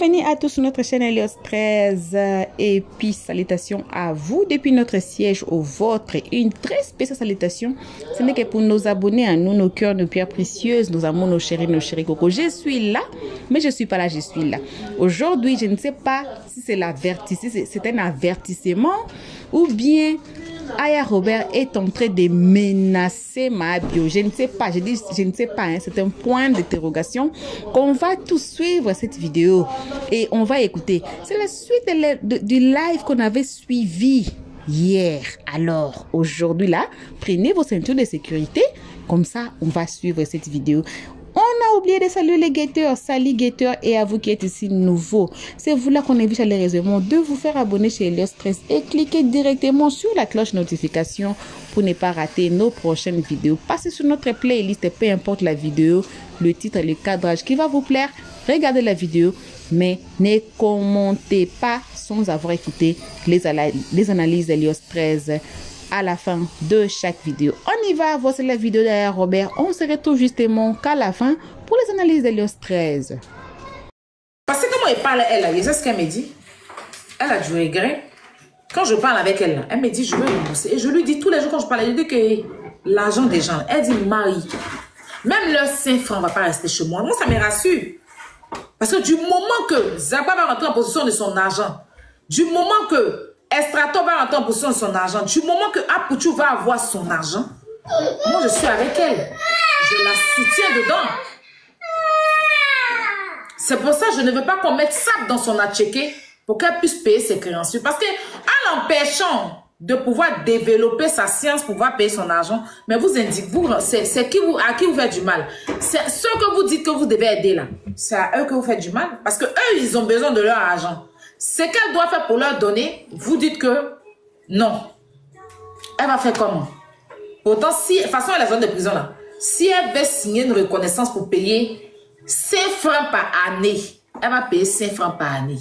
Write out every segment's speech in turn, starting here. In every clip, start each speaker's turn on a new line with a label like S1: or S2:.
S1: Bienvenue à tous sur notre chaîne Helios 13 et puis salutations à vous depuis notre siège au vôtre. Une très spéciale salutation, ce n'est que pour nos abonnés à nous, nos cœurs, nos pierres précieuses, nos amours, nos chéris cocos. Je suis là, mais je ne suis pas là, je suis là. Aujourd'hui, je ne sais pas si c'est c'est un avertissement ou bien Aya Robert est en train de menacer ma bio. Je ne sais pas, je dis je ne sais pas, hein, c'est un point d'interrogation qu'on va tous suivre cette vidéo et on va écouter. C'est la suite du live qu'on avait suivi hier. Alors, aujourd'hui là, prenez vos ceintures de sécurité, comme ça on va suivre cette vidéo. On a oublié de saluer les guetteurs. Salut guetteurs et à vous qui êtes ici nouveaux. C'est vous là qu'on invite chaleureusement de vous faire abonner chez Helios 13 et cliquer directement sur la cloche notification pour ne pas rater nos prochaines vidéos. Passez sur notre playlist, peu importe la vidéo, le titre et le cadrage qui va vous plaire. Regardez la vidéo, mais ne commentez pas sans avoir écouté les analyses d'Helios 13. À la fin de chaque vidéo. On y va, voici la vidéo d'Aya Robert. On se retrouve justement qu'à la fin pour les analyses d'Helios 13.
S2: Parce que comment elle parle, elle, c'est ce qu'elle me dit. Elle a du regret. Quand je parle avec elle, elle me dit je veux rembourser. Et je lui dis tous les jours quand je parle, je lui dis que l'argent des gens, elle dit Marie, même leurs 5 francs ne va pas rester chez moi. Moi, ça me rassure. Parce que du moment que Zaba va rentrer en possession de son argent, du moment que Estrato va rentrer en possession de son argent, du moment que Apoutou va avoir son argent, moi je suis avec elle. Je la soutiens dedans. C'est pour ça que je ne veux pas qu'on mette ça dans son atchéké pour qu'elle puisse payer ses créanciers. Parce qu'en l'empêchant de pouvoir développer sa science pour pouvoir payer son argent, mais vous indiquez, c'est à qui vous faites du mal. C'est ceux que vous dites que vous devez aider là. C'est à eux que vous faites du mal. Parce que eux, ils ont besoin de leur argent. Ce qu'elle doit faire pour leur donner, vous dites que non. Elle va faire comment? Pourtant, si, de toute façon, elle est en zone de prison là. Si elle veut signer une reconnaissance pour payer 5 francs par année, elle va payer 5 francs par année.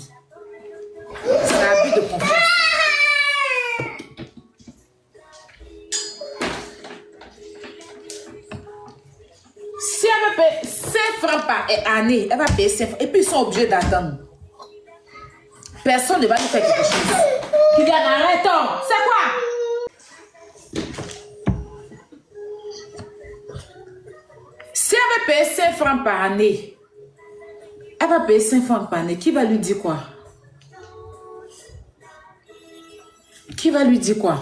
S2: C'est un abus de confiance. Si elle veut payer 5 francs par année, elle va payer 5 francs. Et puis, ils sont obligés d'attendre. Personne ne va nous faire quelque chose. Qui vient d'arrêter. C'est quoi? Si elle va payer 5 francs par année, elle va payer 5 francs par année. Qui va lui dire quoi? Qui va lui dire quoi?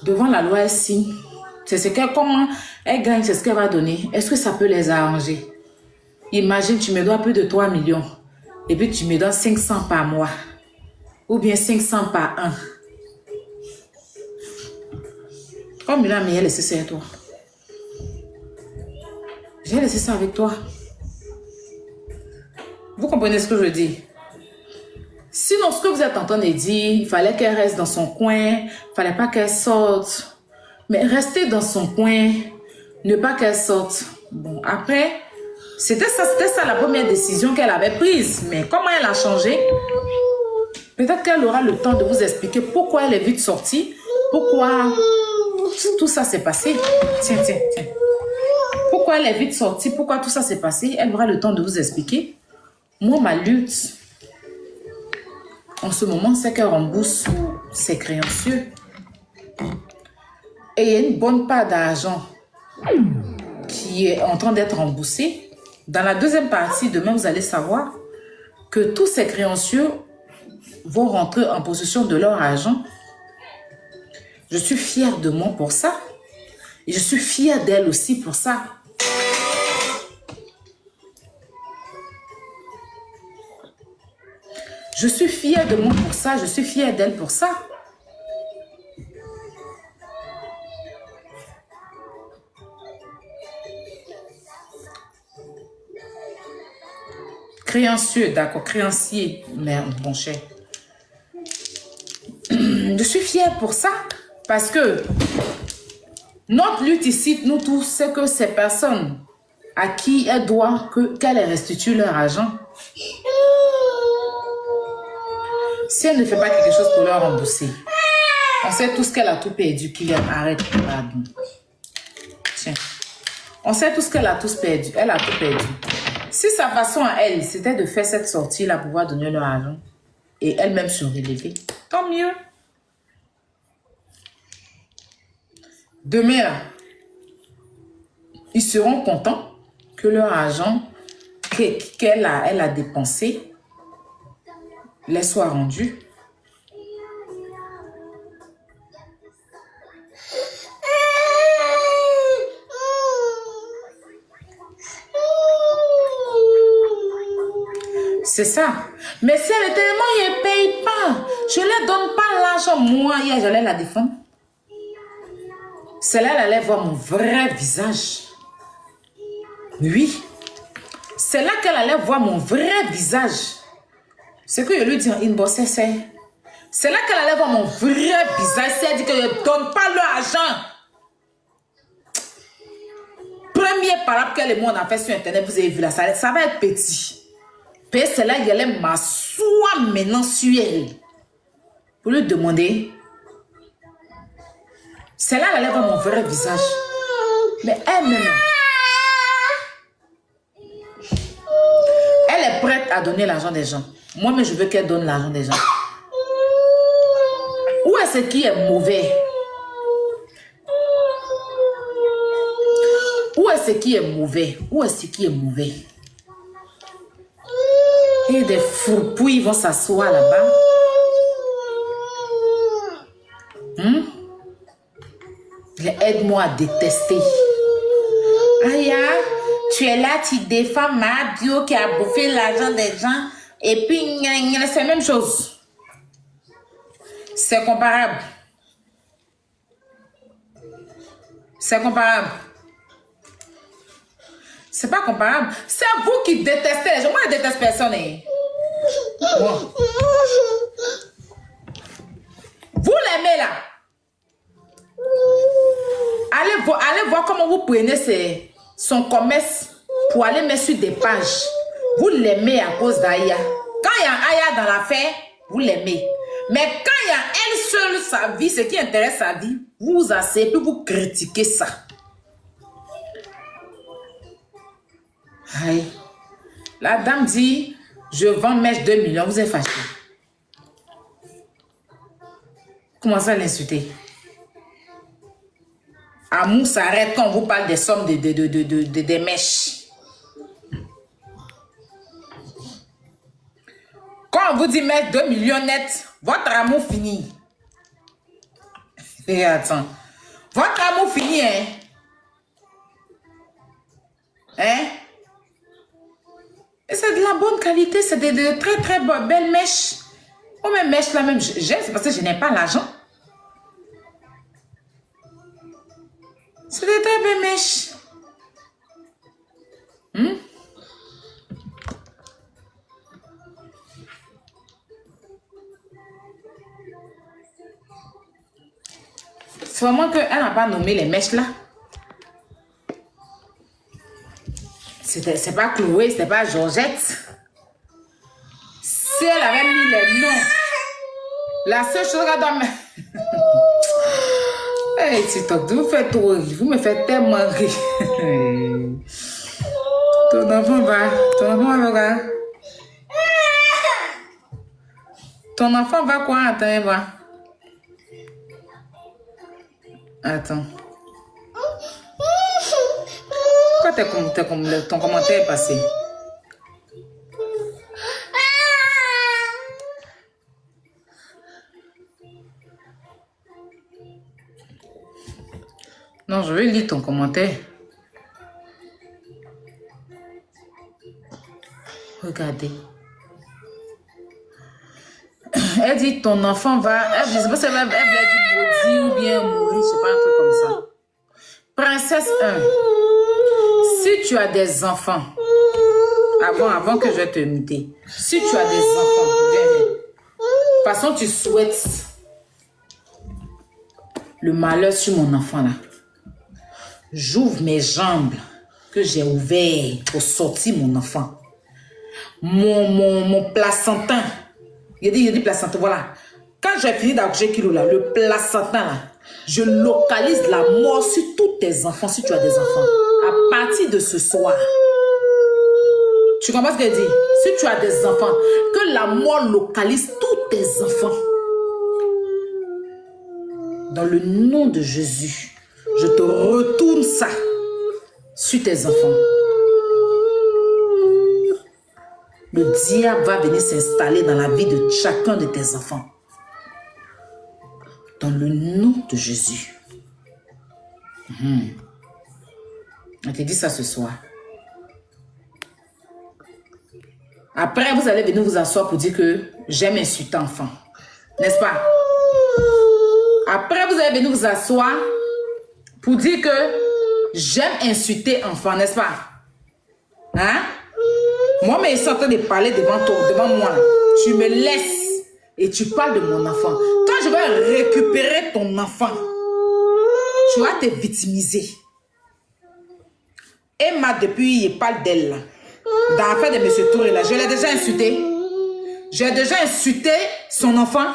S2: Devant la loi, elle signe. C'est ce qu'elle, comment elle gagne, c'est ce qu'elle va donner. Est-ce que ça peut les arranger? Imagine, tu me dois plus de 3 millions. Et puis tu me donnes 500 par mois. Ou bien 500 par an. Comme il a mais laissé ça avec toi. J'ai laissé ça avec toi. Vous comprenez ce que je dis? Sinon, ce que vous êtes en train de dire, il fallait qu'elle reste dans son coin. Il ne fallait pas qu'elle sorte. Mais rester dans son coin, ne pas qu'elle sorte. Bon, après... C'était ça la première décision qu'elle avait prise. Mais comment elle a changé? Peut-être qu'elle aura le temps de vous expliquer pourquoi elle est vite sortie. Pourquoi tout ça s'est passé. Tiens. Pourquoi elle est vite sortie? Pourquoi tout ça s'est passé? Elle aura le temps de vous expliquer. Moi, ma lutte, en ce moment, c'est qu'elle rembourse ses créanciers. Et il y a une bonne part d'argent qui est en train d'être remboursée. Dans la deuxième partie, demain, vous allez savoir que tous ces créanciers vont rentrer en possession de leur argent. Je suis fière de moi pour ça. Et je suis fière d'elle aussi pour ça. Je suis fière de moi pour ça. Je suis fière d'elle pour ça. Créancier, d'accord, créancier, merde, bon cher. Je suis fière pour ça, parce que notre lutte ici, nous tous, c'est que ces personnes à qui elle doit qu'elle restitue leur argent, si elle ne fait pas quelque chose pour leur rembourser, on sait tous qu'elle a tout perdu, Kylian, arrête, pardon. Tiens, on sait tous qu'elle a tout perdu, elle a tout perdu. Si sa façon à elle, c'était de faire cette sortie-là pour pouvoir donner leur argent et elle-même se relever, tant mieux. Demain, là, ils seront contents que leur argent qu'elle a dépensé les soit rendu. C'est ça. Mais si elle est tellement, elle ne paye pas. Je ne leur donne pas l'argent. Moi, hier, j'allais la défendre. Celle-là, elle allait voir mon vrai visage. Oui. C'est là qu'elle allait voir mon vrai visage. Ce que je lui dis en inbox, c'est là qu'elle allait voir mon vrai visage. Si elle dit que je ne donne pas l'argent. Premier parable que le monde a fait sur Internet, vous avez vu là, ça va être petit. Puis c'est là qu'il allait m'asseoir maintenant sur elle. Pour lui demander. C'est là qu'elle allait voir mon vrai visage. Mais elle-même. Elle est prête à donner l'argent des gens. Moi, mais je veux qu'elle donne l'argent des gens. Où est-ce qui est mauvais? Où est-ce qui est mauvais? Où est-ce qui est mauvais? Et des fourpouilles vont s'asseoir là-bas. Aide-moi à détester. Aya, tu es là, tu défends ma bio qui a bouffé l'argent des gens. Et puis, c'est la même chose. C'est comparable. C'est comparable. C'est pas comparable. C'est vous qui détestez les gens. Moi, je déteste personne. Bon. Vous l'aimez là. Allez voir comment vous prenez son commerce pour aller mettre sur des pages. Vous l'aimez à cause d'Aya. Quand il y a Aya dans l'affaire, vous l'aimez. Mais quand il y a elle seule, sa vie, ce qui intéresse sa vie, vous asseyez puis vous critiquez ça. Aïe. La dame dit, je vends mèche 2 millions, vous êtes fâché. Commencez à l'insulter. Amour s'arrête quand on vous parle des sommes des mèches. Quand on vous dit mettre 2 millions net, votre amour finit. Et attends. Votre amour finit, hein? Hein? Et c'est de la bonne qualité, c'est de très très belles mèches. Oh, mes mèches là même, j'aime, c'est parce que je n'ai pas l'argent. C'est des très belles mèches. C'est vraiment qu'elle n'a pas nommé les mèches là. C'est pas Chloé, c'était pas Georgette. Si elle avait mis les noms, la seule chose qu'elle doit mettre. Hey, TikTok, vous faites trop rire. Vous me faites tellement rire. Ton enfant va. Ton enfant va quoi? Attends, va. Attends. Pourquoi ton commentaire est passé? Non, je vais lire ton commentaire. Regardez. Elle dit ton enfant va. Je ne sais pas si elle va dire maudit ou bien mourir. Je ne sais pas, un truc comme ça. Princesse 1. Si tu as des enfants, avant que je te mute, si tu as des enfants, viens. De toute façon, tu souhaites le malheur sur mon enfant là. J'ouvre mes jambes que j'ai ouvertes pour sortir mon enfant. Mon placentin. Il dit placentin, voilà. Quand j'ai fini d'accoucher Kilo là, le placentin là, je localise la mort sur tous tes enfants, si tu as des enfants. À partir de ce soir, Tu comprends ce qu'elle dit? Si tu as des enfants, que la mort localise tous tes enfants. Dans le nom de Jésus, je te retourne ça sur tes enfants. Le diable va venir s'installer dans la vie de chacun de tes enfants. Dans le nom de Jésus. On te dit ça ce soir. Après, vous allez venir vous asseoir pour dire que j'aime insulter enfant. N'est-ce pas? Après, vous allez venir vous asseoir pour dire que j'aime insulter enfant. N'est-ce pas? Hein? Moi, mais ils sont en train de parler devant moi. Tu me laisses et tu parles de mon enfant. Quand je vais récupérer ton enfant, tu vas te victimiser. Emma, depuis, il parle d'elle. Dans l'affaire de M. Touré, là, je l'ai déjà insulté. J'ai déjà insulté son enfant.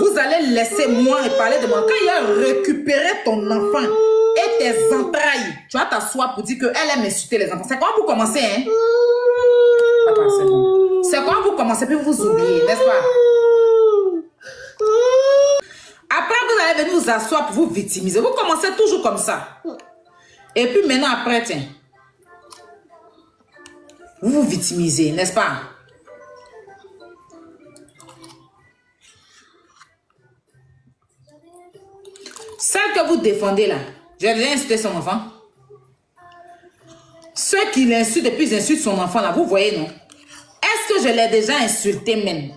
S2: Vous allez laisser moi et parler de moi. Quand il a récupéré ton enfant et tes entrailles, tu vas t'asseoir pour dire qu'elle aime insulter les enfants. C'est quand vous commencez, hein? Papa, c'est bon. C'est quand vous commencez, puis vous oubliez, n'est-ce pas? Après, vous allez venir vous asseoir pour vous victimiser. Vous commencez toujours comme ça. Et puis maintenant, après, tiens. Vous vous victimisez, n'est-ce pas? Celle que vous défendez là, j'ai déjà insulté son enfant. Ceux qui l'insultent et puis ils insultent son enfant là, vous voyez, non? Est-ce que je l'ai déjà insulté même?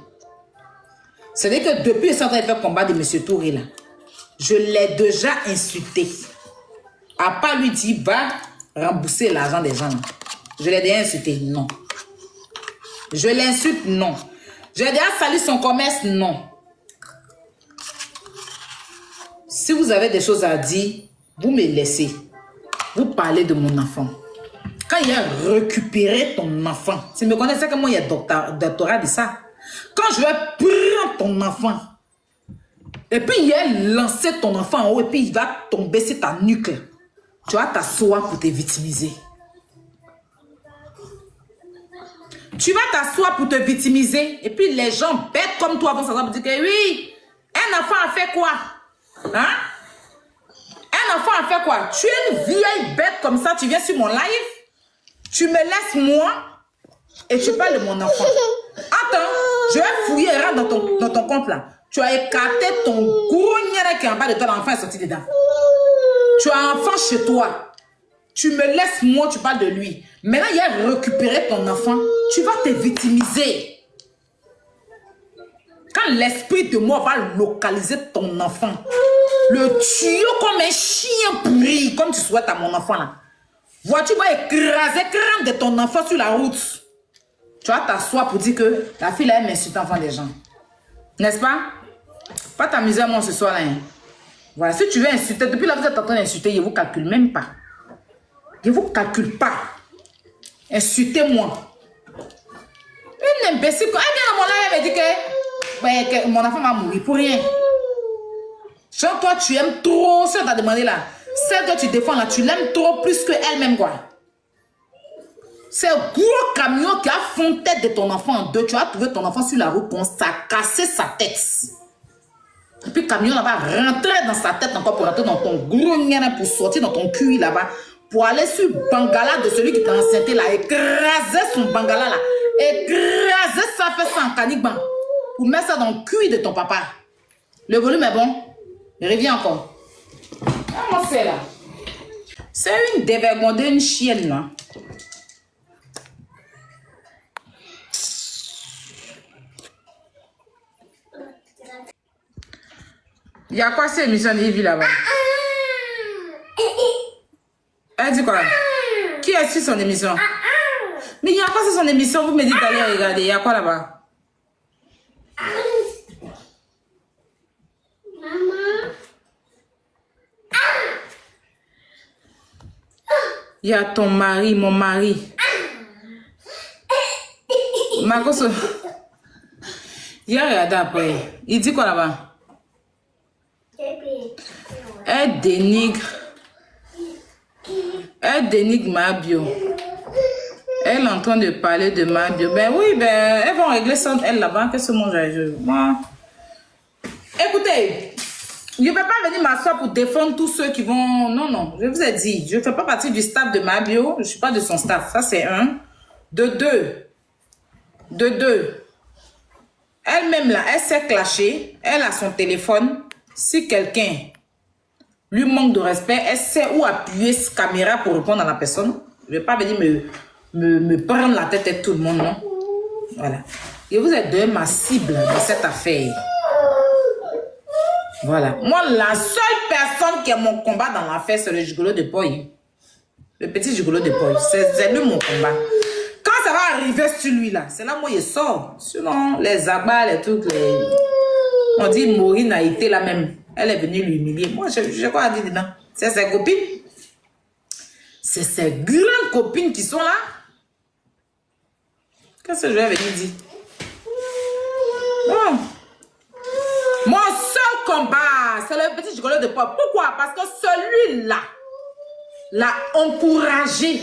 S2: C'est-à-dire que depuis le centre de faire combat de M. Touré là, je l'ai déjà insulté. À part lui dire, va rembourser l'argent des gens là. Je l'ai déjà insulté, non. Je l'insulte, non. J'ai déjà sali son commerce, non. Si vous avez des choses à dire, vous me laissez. Vous parlez de mon enfant. Quand il a récupéré ton enfant, tu me connaissais que moi, il y a doctorat de ça. Quand je vais prendre ton enfant, et puis il a lancé ton enfant en haut, et puis il va tomber sur ta nuque, tu vas t'asseoir pour te victimiser. Tu vas t'asseoir pour te victimiser. Et puis les gens bêtes comme toi vont s'asseoir pour dire que oui, un enfant a fait quoi? Hein? Un enfant a fait quoi? Tu es une vieille bête comme ça, tu viens sur mon live, tu me laisses moi et tu parles de mon enfant. Attends, je vais fouiller dans ton compte là. Tu as écarté ton gros nière qui est en bas de toi, l'enfant est sorti dedans. Tu as un enfant chez toi. Tu me laisses moi, tu parles de lui. Maintenant, il a récupéré ton enfant. Tu vas te victimiser. Quand l'esprit de moi va localiser ton enfant, le tuyau comme un chien pourri, comme tu souhaites à mon enfant là. Vois-tu, vas écraser crème de ton enfant sur la route. Tu vas t'asseoir pour dire que la fille là aime insulter l'enfant des gens. N'est-ce pas? Pas t'amuser à moi ce soir là. Hein? Voilà, si tu veux insulter, depuis là vous êtes en train d'insulter, je ne vous calcule même pas. Je ne vous calcule pas. Insultez-moi. Une imbécile. Elle vient dans mon live, elle me dit que mon enfant va mourir pour rien. Genre, toi, tu aimes trop ce que tu as demandé là. Celle que tu défends là, tu l'aimes trop plus qu'elle-même, quoi. C'est un gros camion qui a fondu de ton enfant en deux. Tu as trouvé ton enfant sur la route, on s'est cassé sa tête. Et puis le camion là-bas rentrer dans sa tête encore pour rentrer dans ton gros nien pour sortir dans ton cul là-bas. Pour aller sur le bangala de celui qui t'a enceinté là, écraser son bangala là, écraser ça, fait ça en canicban, pour mettre ça dans le cul de ton papa. Le volume est bon? Reviens encore. Comment c'est là? C'est une dévergondée, une chienne là. Il y a quoi cette émission d'Yves là-bas? Elle dit quoi? Qui est sur son émission? Mais il y a quoi sur son émission? Vous me dites d'aller regarder. Il y a quoi là-bas? Il y a ton mari, mon mari. Marcos, il a regardé après. Il dit quoi là-bas? Elle dénigre ma bio. Elle est en train de parler de Mabio. Ben oui, ben, elles vont régler ça, elles là-bas. Qu'est-ce que moi j'ai... Moi... Écoutez, je ne vais pas venir m'asseoir pour défendre tous ceux qui vont... Non, non, je vous ai dit, je ne fais pas partie du staff de Mabio. Je ne suis pas de son staff. Ça, c'est un. De deux. Elle-même, là, elle s'est clashée. Elle a son téléphone. Si quelqu'un lui manque de respect, elle sait où appuyer sa caméra pour répondre à la personne. Je ne vais pas venir me prendre la tête avec tout le monde, non? Voilà. Et vous êtes de ma cible dans cette affaire. Voilà. Moi, la seule personne qui a mon combat dans l'affaire, c'est le gigolo de Boy. Le petit gigolo de Boy. C'est lui mon combat. Quand ça va arriver sur lui, là, c'est là moi il sort. Sinon, les abats, les trucs, on dit Maureen a été là même. Elle est venue l'humilier. Moi, je quoi à dire dedans? C'est ses copines. C'est ses grandes copines qui sont là. Qu'est-ce que je vais venir dire? Non. Mon seul combat, c'est le petit gigolo de pop. Pourquoi? Parce que celui-là l'a encouragé.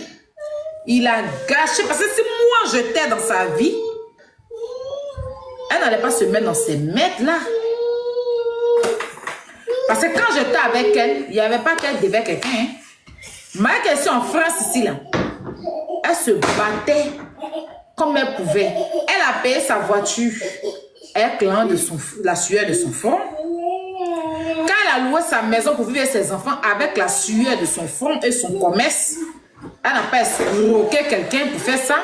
S2: Il a gâché. Parce que si moi j'étais dans sa vie, elle n'allait pas se mettre dans ces mètres-là. Parce que quand j'étais avec elle, il n'y avait pas qu'elle devait quelqu'un. Hein. Mais qu'elle est en France ici, là, elle se battait comme elle pouvait. Elle a payé sa voiture avec la sueur de son front. Quand elle a loué sa maison pour vivre avec ses enfants avec la sueur de son front et son commerce, elle n'a pas escroqué quelqu'un pour faire ça.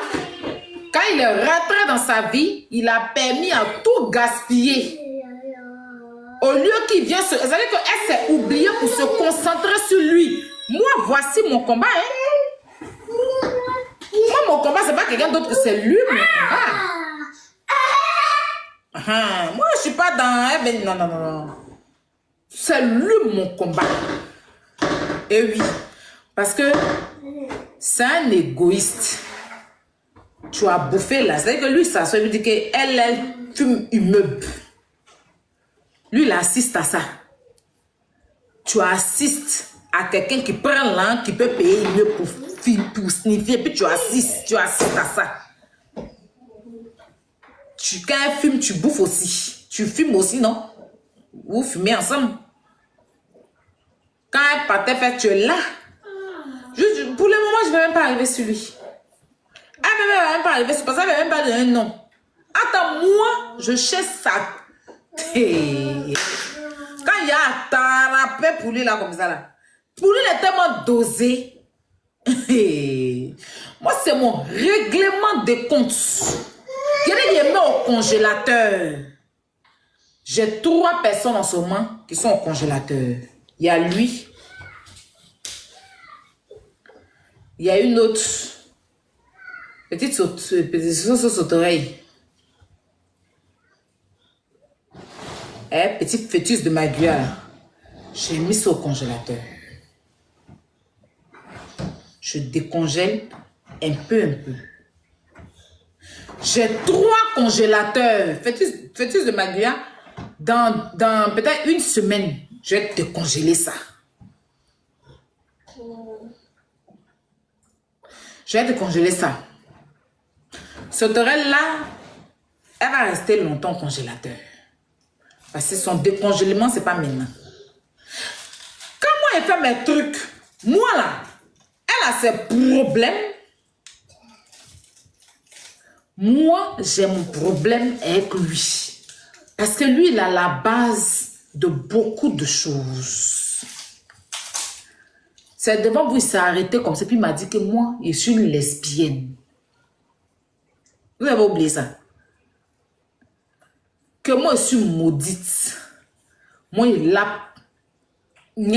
S2: Quand il est rentré dans sa vie, il a permis à tout gaspiller. Au lieu qu'il vienne se... C'est-à-dire qu'elle s'est oubliée pour se concentrer sur lui. Moi, voici mon combat. Hein? Moi, mon combat, c'est pas quelqu'un d'autre que c'est lui, mon combat. Moi, je suis pas dans... Non, non, non, non. C'est lui, mon combat. Et oui. Parce que c'est un égoïste. Tu as bouffé là. C'est-à-dire que lui, ça veut dire qu'elle fume immeuble. Lui, il assiste à ça. Tu assistes à quelqu'un qui prend l'an, qui peut payer mieux pour sniffer, puis tu assistes à ça. Quand elle fume, tu bouffes aussi. Tu fumes aussi, non? Vous fumez ensemble. Quand elle partait faire, tu es là. Pour le moment, je ne vais même pas arriver sur lui. Elle ne va même pas arriver sur lui, parce qu'elle ne va même pas donner un nom. Attends, moi, je cherche ça. Hey. Quand il y a un tarapé pour lui là comme ça là, pour lui il est tellement dosé. Hey. Moi c'est mon règlement de compte. Il met au congélateur. J'ai 3 personnes en ce moment qui sont au congélateur. Il y a lui. Il y a une autre petite sauterelle. Petit fœtus de ma gueule. J'ai mis ça au congélateur. Je décongèle un peu. J'ai 3 congélateurs. Fœtus de ma gueule. Dans peut-être une semaine, je vais décongéler ça. Je vais décongeler ça. Cette oreille-là, elle va rester longtemps au congélateur. Parce que son décongèlement, c'est pas maintenant. Quand moi, elle fait mes trucs, moi là, elle a ses problèmes. Moi, j'ai mon problème avec lui. Parce que lui, il a la base de beaucoup de choses. C'est devant vous, il s'est arrêté comme ça, puis il m'a dit que moi, je suis une lesbienne. Vous avez oublié ça? Que moi, je suis maudite. Moi, il y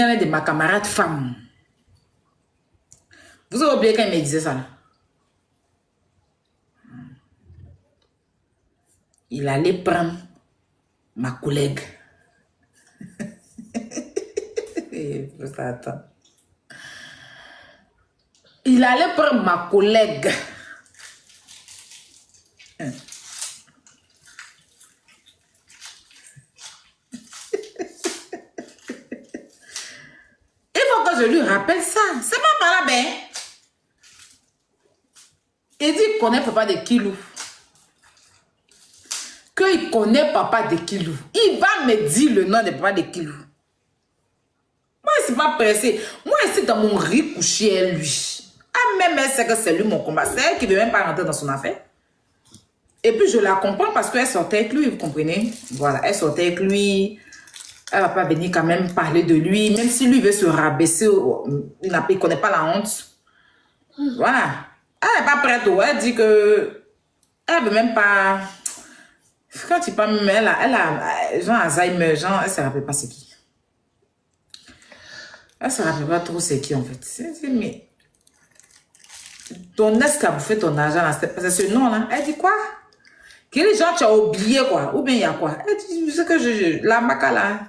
S2: en a de ma camarade femme. Vous avez oublié quand il me disait ça? Là? Il allait prendre ma collègue. Attends. Il allait prendre ma collègue. Il faut que je lui rappelle ça. C'est pas par là, ben. Il dit qu'il connaît papa de Kilou. Qu'il connaît papa de Kilou. Il va me dire le nom de papa de Kilou. Moi, je ne suis pas pressé. Moi, ici, dans mon riz couché, lui. Ah, même elle sait que c'est lui mon combat. C'est elle qui ne veut même pas rentrer dans son affaire. Et puis, je la comprends parce qu'elle sortait avec lui, vous comprenez? Voilà, elle sortait avec lui. Elle ne va pas venir quand même parler de lui. Même si lui veut se rabaisser, il ne connaît pas la honte. Voilà. Elle n'est pas prête. Elle dit que... Elle ne veut même pas... Quand tu parles, elle a genre Alzheimer, genre, elle ne se rappelle pas c'est qui. Elle ne se rappelle pas trop c'est qui, en fait. Mais... Ton ex qui a bouffé ton argent, c'est ce nom-là. Elle dit quoi? Que les gens, tu as oublié, quoi. Ou bien il y a quoi? Elle dit, c'est que la maca, là,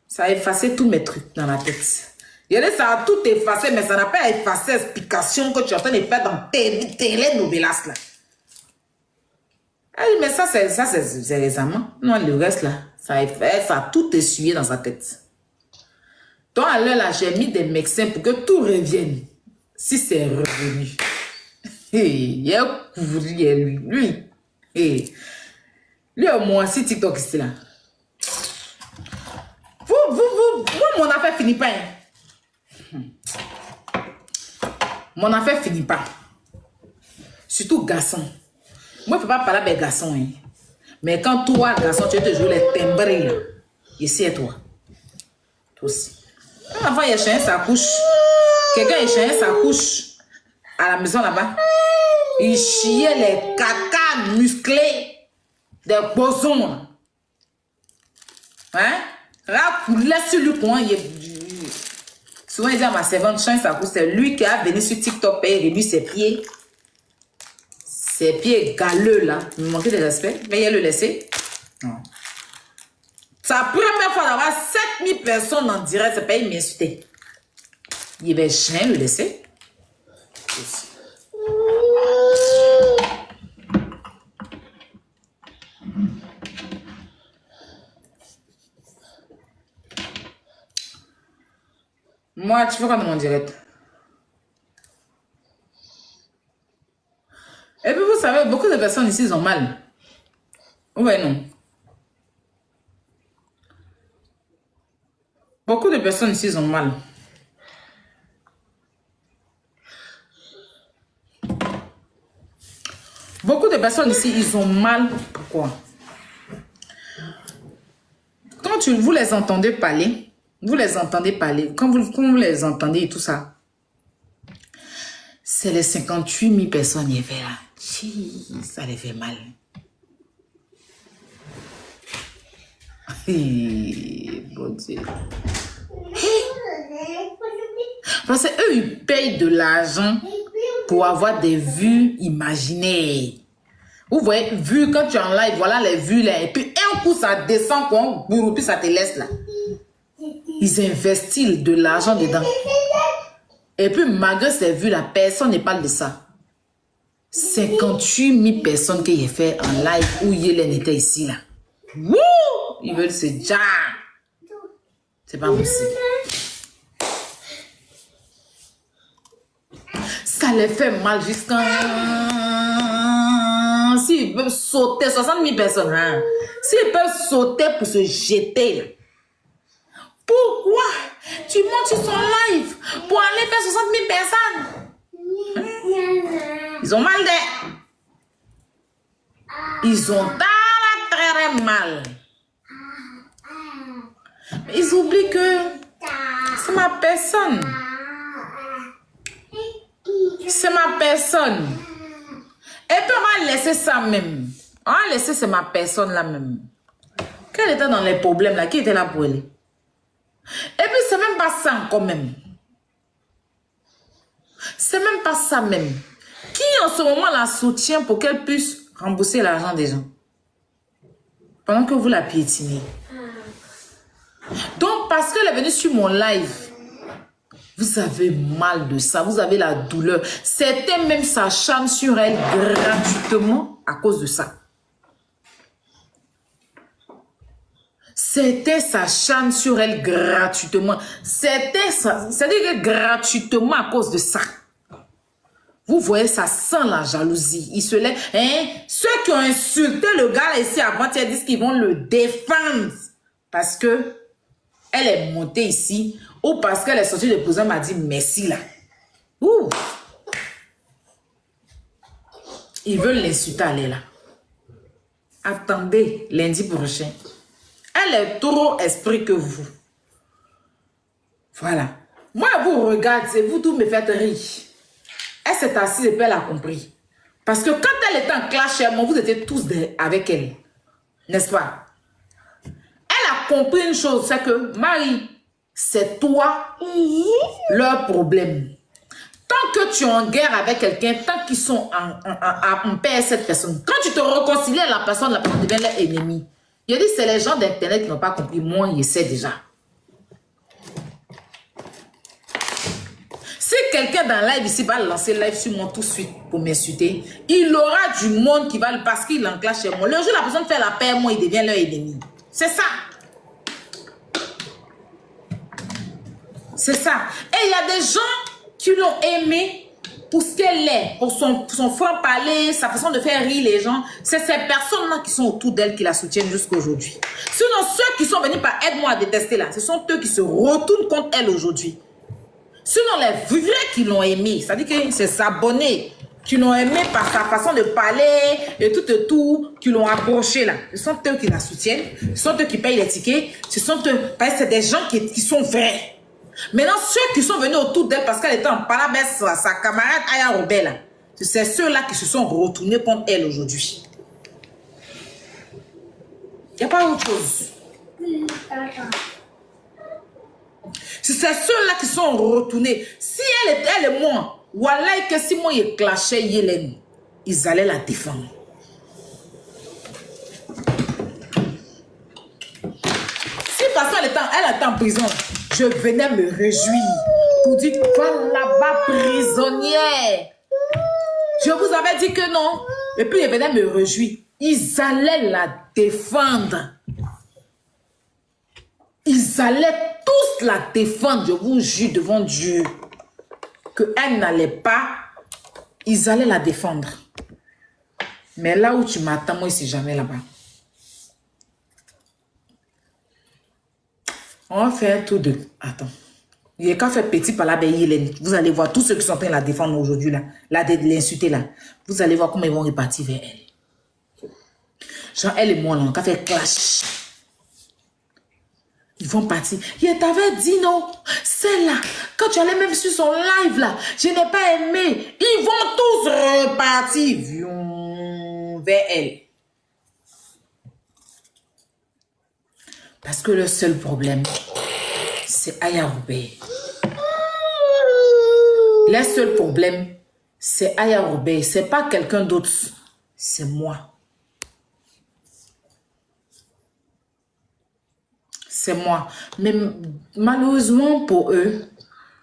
S2: ça a effacé tous mes trucs dans la tête. Il y a ça a tout effacé, mais ça n'a pas effacé l'explication que tu es en train de faire dans tes telenovelas, là. Elle dit, mais ça, c'est les amants. Non, le reste, là, ça a tout essuyé dans sa tête. Donc, à l'heure, là, j'ai mis des médecins pour que tout revienne. Si c'est revenu. Il y a un couvrier, lui. Lui, au moins, si TikTok ici, là. Moi, mon affaire finit pas. Mon affaire finit pas. Surtout garçon. Moi, je ne peux pas parler avec garçon. Hein. Mais quand toi, garçon, tu veux te jouer les timbrés, là. Ici, et toi. Toi aussi. Quand l'enfant est chien, ça couche. Quelqu'un est chien, ça couche. À la maison, là-bas. Il chiait les caca musclés des bosons. Hein? Laisse sur lui pour souvent, il dit à ma servante, chien, ça couche. C'est lui qui a venu sur TikTok et réduit ses pieds. Ses pieds galeux, là. Il me manquait de respect. Veuillez le laisser. Non. C'est la première fois d'avoir 7000 personnes en direct. C'est pas il m'insulter. Il va chien le laisser. Moi, tu fais quoi dans mon direct? Et puis, vous savez, beaucoup de personnes ici, ils ont mal. Ouais, non. Beaucoup de personnes ici, ils ont mal. Beaucoup de personnes ici, ils ont mal. Pourquoi? Quand vous les entendez parler, quand vous les entendez et tout ça, c'est les 58 000 personnes qui fait là. Ça les fait mal. Bon Dieu. Parce que eux, ils payent de l'argent pour avoir des vues imaginaires. Vous voyez, vues, quand tu es en live, voilà les vues là. Et puis un coup, ça descend, quoi, puis ça te laisse là. Ils investissent de l'argent dedans. Et puis, malgré ces vues-là, personne ne parle de ça. 58 000 personnes qui ont fait en live où Yellen était ici, là. Wouh! Ils veulent se dire. C'est pas possible. Ça les fait mal jusqu'à... S'ils peuvent sauter, 60 000 personnes, hein? S'ils peuvent sauter pour se jeter, là. Pourquoi tu montes sur son live pour aller faire 60 000 personnes? Ils ont mal de... Ils ont très mal. Mais ils oublient que c'est ma personne. C'est ma personne. Et puis on va laisser ça même. On va laisser c'est ma personne là même. Qu'elle était dans les problèmes là, qui était là pour elle? Et puis, c'est même pas ça encore même. C'est même pas ça même. Qui en ce moment la soutient pour qu'elle puisse rembourser l'argent des gens? Pendant que vous la piétinez. Donc, parce qu'elle est venue sur mon live, vous avez mal de ça. Vous avez la douleur. Certains même s'acharnent sur elle gratuitement à cause de ça. Certains s'acharnent sur elle gratuitement. Certains, c'est-à-dire que gratuitement à cause de ça. Vous voyez, ça sent la jalousie. Il se lève. Hein? Ceux qui ont insulté le gars là, ici avant, ils disent qu'ils vont le défendre. Parce que elle est montée ici. Ou parce qu'elle est sortie de prison, m'a dit merci là. Ouh. Ils veulent l'insulter, elle est là. Attendez lundi prochain. Elle est trop esprit que vous. Voilà. Moi, vous regardez, vous tous me faites rire. Elle s'est assise et puis elle a compris. Parce que quand elle était en clash chez moi, vous étiez tous avec elle. N'est-ce pas? Elle a compris une chose, c'est que Marie, c'est toi leur problème. Tant que tu es en guerre avec quelqu'un, tant qu'ils sont en paix avec cette personne, quand tu te réconcilies à la personne devient leur ennemi. Je dis, c'est les gens d'Internet qui n'ont pas compris. Moi, je sais déjà. Si quelqu'un dans live ici va lancer live sur moi tout de suite pour m'insulter, il aura du monde qui va le parce qu'il enclenche chez moi. Le jour où la personne fait la paix, moi, il devient leur ennemi. C'est ça. C'est ça. Et il y a des gens qui l'ont aimé pour ce qu'elle est, pour son franc-parler, sa façon de faire rire les gens. C'est ces personnes-là qui sont autour d'elle qui la soutiennent jusqu'à aujourd'hui. Sinon, ceux qui sont venus par aide-moi à détester là, ce sont eux qui se retournent contre elle aujourd'hui. Sinon, les vrais qui l'ont aimé, c'est-à-dire que c'est ses abonnés qui l'ont aimé par sa façon de parler et tout, qui l'ont approché là. Ce sont eux qui la soutiennent, ce sont eux qui payent les tickets, ce sont eux, parce que c'est des gens qui sont vrais. Maintenant, ceux qui sont venus autour d'elle parce qu'elle était en parabère avec sa camarade Aya Robert, c'est ceux-là qui se sont retournés contre elle aujourd'hui. Il n'y a pas autre chose. C'est ceux-là qui sont retournés. Si elle est moi, voilà que si moi il clashais Yélène, ils allaient la défendre. Si parce qu'elle était en prison, je venais me réjouir pour dire va là-bas prisonnière. Je vous avais dit que non. Et puis je venais me réjouir. Ils allaient la défendre. Ils allaient tous la défendre, je vous jure devant Dieu, qu'elle n'allait pas, ils allaient la défendre. Mais là où tu m'attends, moi, c'est jamais là-bas. On va faire un tour de... Attends. Il y a qu'à faire petit par la Hélène. Vous allez voir tous ceux qui sont en train de la défendre aujourd'hui, là, l'insulter là. Vous allez voir comment ils vont repartir vers elle. Genre, elle et moi, là, on va faire clash. Ils vont partir. Je t'avais dit non. C'est là. Quand tu allais même sur son live là, je n'ai pas aimé. Ils vont tous repartir vers elle. Parce que le seul problème, c'est Aya Robert. Le seul problème, c'est Aya Robert. C'est pas quelqu'un d'autre. C'est moi. C'est moi. Mais malheureusement pour eux,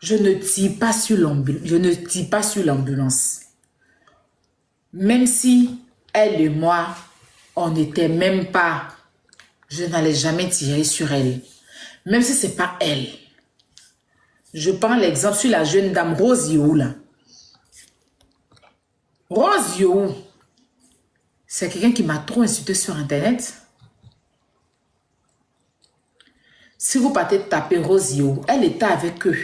S2: je ne tire pas sur l'ambulance. Même si elle et moi, on n'était même pas, je n'allais jamais tirer sur elle. Même si ce n'est pas elle. Je prends l'exemple sur la jeune dame Rose Yohou là. Rose Yohou, c'est quelqu'un qui m'a trop insulté sur Internet. Si vous partez taper Rose Yohou, elle était avec eux.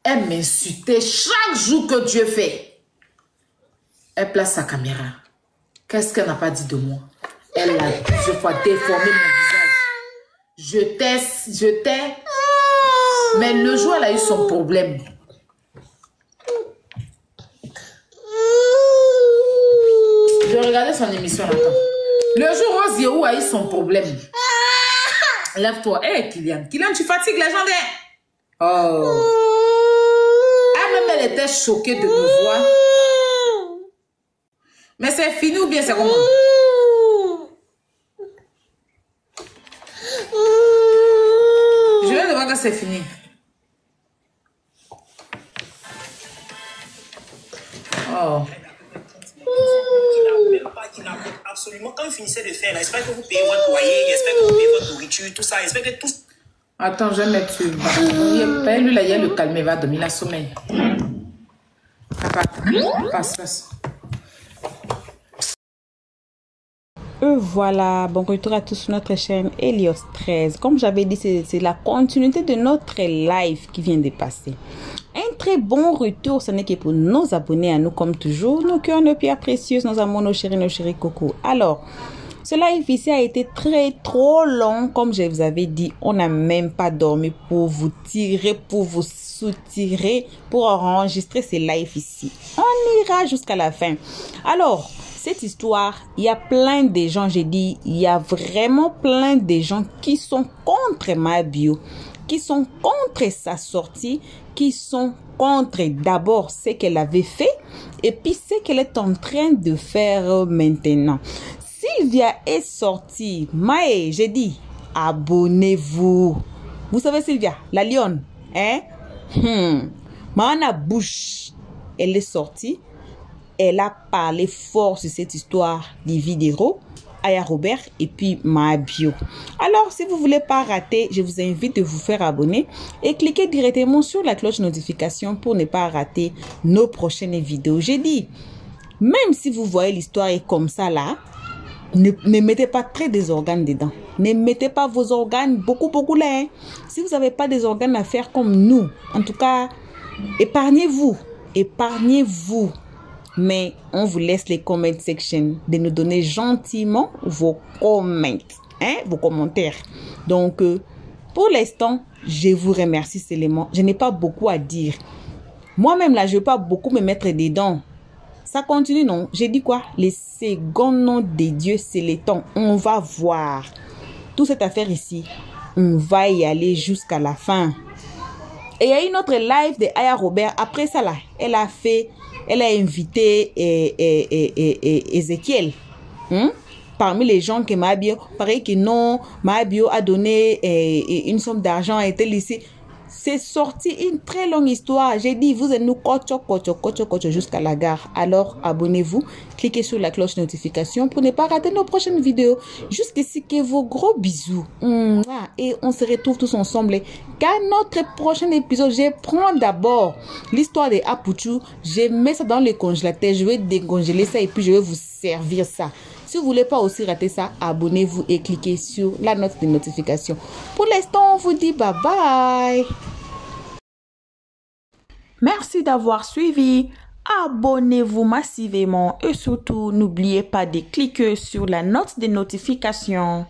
S2: Elle m'insultait chaque jour que Dieu fait. Elle place sa caméra. Qu'est-ce qu'elle n'a pas dit de moi? Elle a plusieurs fois déformé mon visage. Je t'ai. Mais le jour où elle a eu son problème. Je regardais son émission là. Le jour où Rose Yohou a eu son problème. Lève-toi. Hé, hey, Kylian, tu fatigues les gens de... Oh. Elle était choquée de me voir. Mais c'est fini ou bien c'est comment? Je viens de voir que c'est fini. Oh.
S3: Qui n'apporte absolument. Quand vous finissez de faire, j'espère que vous payez votre loyer, j'espère que vous payez votre nourriture, tout ça. J'espère que tout...
S2: Attends, je vais mettre sur. Lui, là, il y a le calme, il va dormir, la sommeil. Passe.
S1: Voilà, bon retour à tous sur notre chaîne Helios 13. Comme j'avais dit, c'est la continuité de notre live qui vient de passer. Un très bon retour, ce n'est que pour nos abonnés à nous comme toujours, nos cœurs, nos pierres précieuses, nos amours, nos chéris coco. Alors, ce live ici a été trop long, comme je vous avais dit. On n'a même pas dormi pour vous tirer, pour vous soutirer, pour enregistrer ces lives ici. On ira jusqu'à la fin. Alors, cette histoire, il y a plein de gens, j'ai dit, il y a vraiment plein de gens qui sont contre ma bio, qui sont contre sa sortie, qui sont contre d'abord ce qu'elle avait fait et puis ce qu'elle est en train de faire maintenant. Sylvia est sortie. Maë, j'ai dit, abonnez-vous. Vous savez Sylvia, la lionne, hein? Mana Bush, elle est sortie. Elle a parlé fort sur cette histoire des vidéos, Aya Robert et puis ma bio. Alors, si vous ne voulez pas rater, je vous invite à vous faire abonner et cliquer directement sur la cloche notification pour ne pas rater nos prochaines vidéos. J'ai dit, même si vous voyez l'histoire est comme ça là, ne mettez pas très des organes dedans. Ne mettez pas vos organes beaucoup là. Hein. Si vous n'avez pas des organes à faire comme nous, en tout cas, épargnez-vous. Épargnez-vous. Mais on vous laisse les comment section de nous donner gentiment vos comments, hein, vos commentaires. Donc, pour l'instant, je vous remercie seulement. Je n'ai pas beaucoup à dire. Moi-même, là, je ne veux pas beaucoup me mettre dedans. Ça continue, non? J'ai dit quoi? Les seconds noms de Dieu, c'est les temps. On va voir. Toute cette affaire ici, on va y aller jusqu'à la fin. Et il y a une autre live de Aya Robert. Après ça, là, elle a invité Ezekiel. Parmi les gens que Mabio, pareil que non, Mabio a donné une somme d'argent, a été laissé. C'est sorti une très longue histoire. J'ai dit, vous êtes nous kocho jusqu'à la gare. Alors, abonnez-vous, cliquez sur la cloche notification pour ne pas rater nos prochaines vidéos. Jusqu'ici, que vos gros bisous. Et on se retrouve tous ensemble. Car notre prochain épisode, je prends d'abord l'histoire de Apuchu. Je mets ça dans le congélateur. Je vais décongeler ça et puis je vais vous servir ça. Si vous ne voulez pas aussi rater ça, abonnez-vous et cliquez sur la note de notification. Pour l'instant, on vous dit bye bye. Merci d'avoir suivi. Abonnez-vous massivement et surtout, n'oubliez pas de cliquer sur la note de notification.